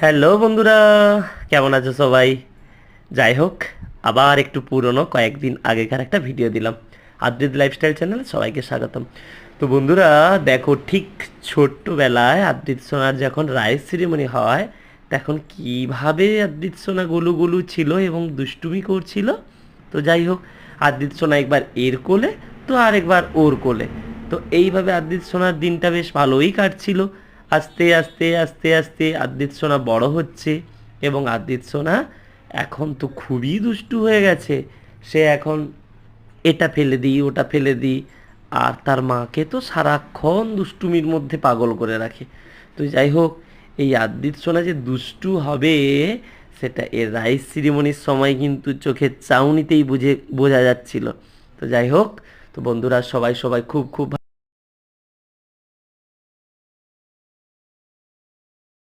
Hello বন্ধুরা, কেমন আছো সবাই? যাই হোক, আবার একটু পুরনো কয়েকদিন আগেকার একটা ভিডিও দিলাম। আদ্রিত লাইফস্টাইল চ্যানেলে সবাইকে স্বাগতম। তো বন্ধুরা, দেখো ঠিক ছোট্টবেলায় আদ্রিত সোনার যখন রাইস সেরিমনি হয়, তখন কিভাবে আদ্রিত সোনা গুলু গুলু ছিল এবং দুষ্টুমি করছিল। তো যাই হোক, আদ্রিত সোনা একবার এর কোলে, তো আরেকবার ওর কোলে। তো এইভাবে আদ্রিত সোনার দিনটা বেশ ভালোই কাটছিল। আস্তে আস্তে আস্তে আস্তে আদ্রিত সোনা বড় হচ্ছে, এবং আদ্রিত সোনা এখন তো খুবই দুষ্টু হয়ে গেছে। সে এখন এটা ফেলে দিই, ওটা ফেলে দিই, আর তার মাকে তো সারাক্ষণ দুষ্টুমির মধ্যে পাগল করে রাখে। তো যাই হোক, এই আদ্রিত সোনা যে দুষ্টু হবে, সেটা এর রাইস সিরিমনির সময় কিন্তু চোখের চাউনিতেই বোঝা যাচ্ছিল। তো যাই হোক, তো বন্ধুরা সবাই সবাই খুব খুব